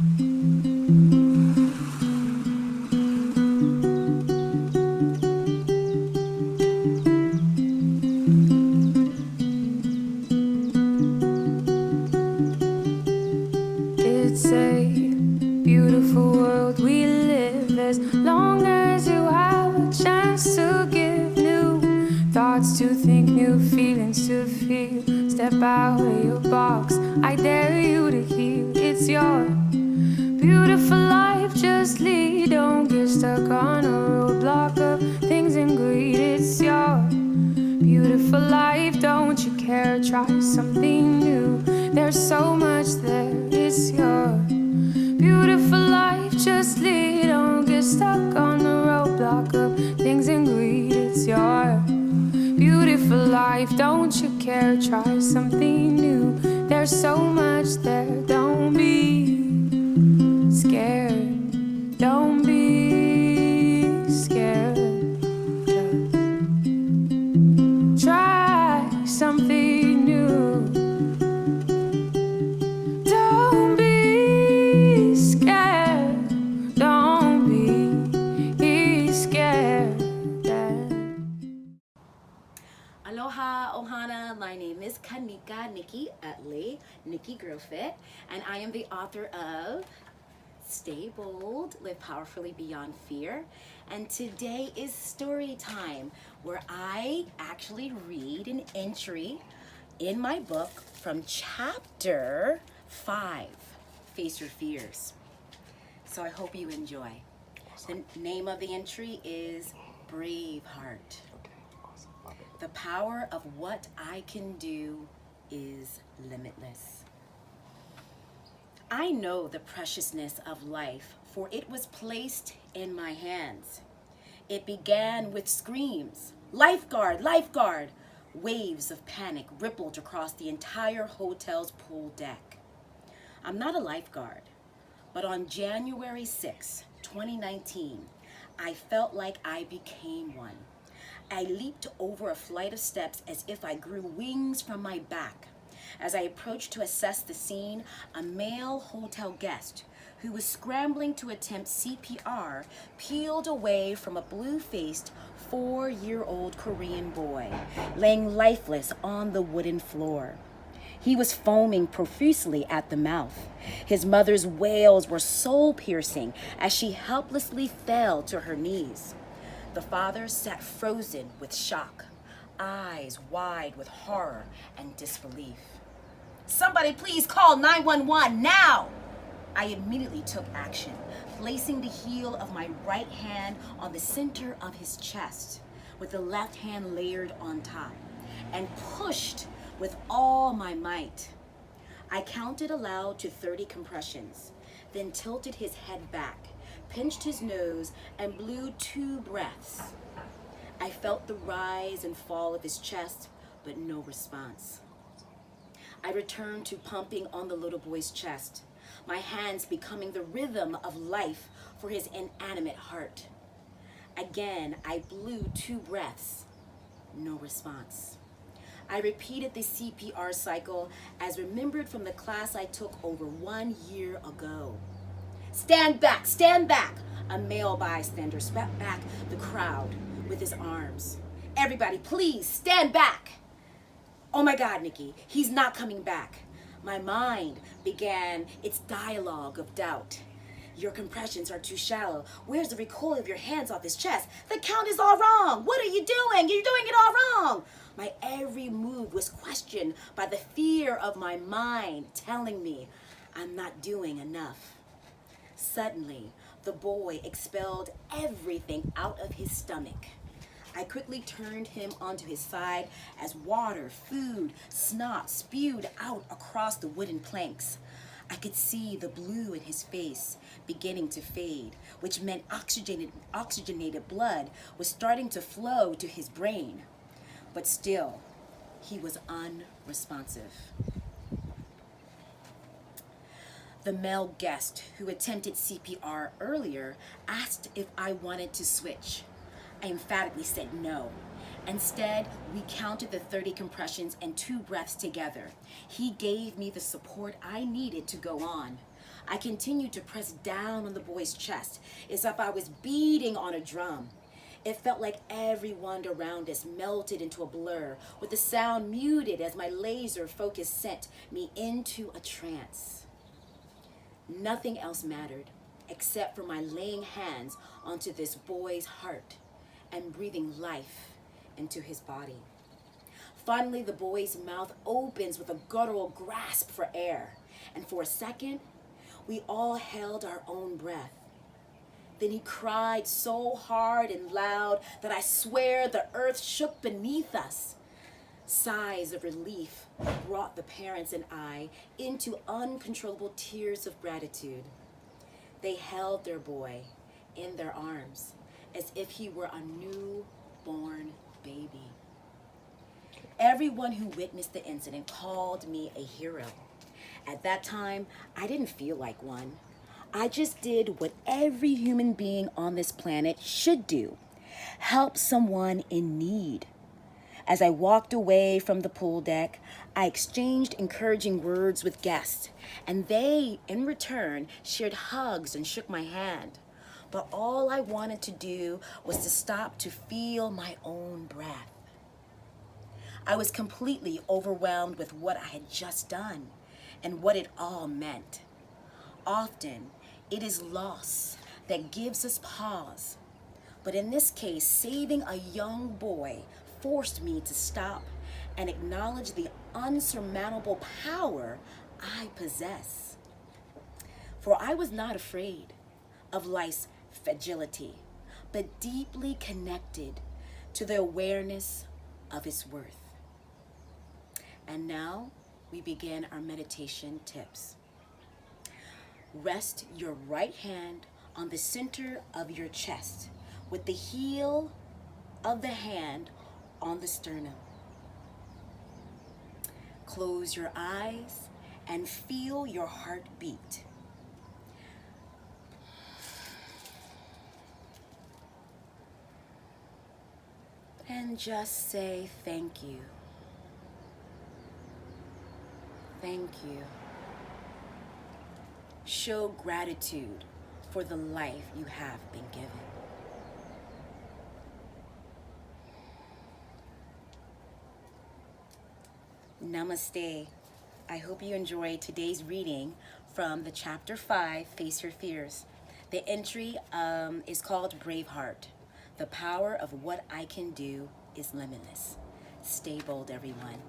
It's a beautiful world we live, as long as you have a chance to give new thoughts to think, new feelings to feel. Step out of your box, I dare you to heal. It's your beautiful life, just lead. Don't get stuck on a roadblock of things and greed. It's your beautiful life, don't you care? Try something new, there's so much there. It's your beautiful life, just lead. Don't get stuck on the roadblock of things and greed. It's your beautiful life, don't you care? Try something new, there's so much there. Don't be scared, don't be scared. Just try something new. Don't be scared, don't be scared. Aloha, Ohana. My name is Kanika Nikki Utley, Nikki Growfit, and I am the author of Stay Bold, Live Powerfully Beyond Fear. And today is story time, where I actually read an entry in my book from chapter 5, Face Your Fears. So I hope you enjoy. The name of the entry is Brave Heart. The power of what I can do is limitless. I know the preciousness of life, for it was placed in my hands. It began with screams, "Lifeguard, lifeguard!" Waves of panic rippled across the entire hotel's pool deck. I'm not a lifeguard, but on January 6, 2019, I felt like I became one. I leaped over a flight of steps as if I grew wings from my back. As I approached to assess the scene, a male hotel guest who was scrambling to attempt CPR peeled away from a blue-faced 4-year-old Korean boy laying lifeless on the wooden floor. He was foaming profusely at the mouth. His mother's wails were soul-piercing as she helplessly fell to her knees. The father sat frozen with shock, eyes wide with horror and disbelief. "Somebody please call 911 now!" I immediately took action, placing the heel of my right hand on the center of his chest, with the left hand layered on top, and pushed with all my might. I counted aloud to 30 compressions, then tilted his head back, pinched his nose, and blew 2 breaths. I felt the rise and fall of his chest, but no response. I returned to pumping on the little boy's chest, my hands becoming the rhythm of life for his inanimate heart. Again, I blew 2 breaths, no response. I repeated the CPR cycle as remembered from the class I took over 1 year ago. "Stand back, stand back!" A male bystander swept back the crowd with his arms. "Everybody, please stand back!" "Oh my God, Nikki, he's not coming back." My mind began its dialogue of doubt. "Your compressions are too shallow. Where's the recoil of your hands off his chest? The count is all wrong. What are you doing? You're doing it all wrong." My every move was questioned by the fear of my mind telling me I'm not doing enough. Suddenly, the boy expelled everything out of his stomach. I quickly turned him onto his side as water, food, snot spewed out across the wooden planks. I could see the blue in his face beginning to fade, which meant oxygenated blood was starting to flow to his brain. But still, he was unresponsive. The male guest who attempted CPR earlier asked if I wanted to switch. I emphatically said no. Instead, we counted the 30 compressions and 2 breaths together. He gave me the support I needed to go on. I continued to press down on the boy's chest as if I was beating on a drum. It felt like everyone around us melted into a blur, with the sound muted as my laser focus sent me into a trance. Nothing else mattered except for my laying hands onto this boy's heart and breathing life into his body. Finally, the boy's mouth opens with a guttural grasp for air, and for a second, we all held our own breath. Then he cried so hard and loud that I swear the earth shook beneath us. Sighs of relief brought the parents and I into uncontrollable tears of gratitude. They held their boy in their arms as if he were a newborn baby. Everyone who witnessed the incident called me a hero. At that time, I didn't feel like one. I just did what every human being on this planet should do: help someone in need. As I walked away from the pool deck, I exchanged encouraging words with guests, and they, in return, shared hugs and shook my hand. But all I wanted to do was to stop to feel my own breath. I was completely overwhelmed with what I had just done and what it all meant. Often, it is loss that gives us pause. But in this case, saving a young boy forced me to stop and acknowledge the unsurmountable power I possess. For I was not afraid of life's fragility, but deeply connected to the awareness of its worth. And now we begin our meditation tips. Rest your right hand on the center of your chest with the heel of the hand on the sternum. Close your eyes and feel your heart beat. And just say thank you. Thank you. Show gratitude for the life you have been given. Namaste. I hope you enjoyed today's reading from the chapter 5, Face Your Fears. The entry is called Braveheart. The power of what I can do is limitless. Stay bold, everyone.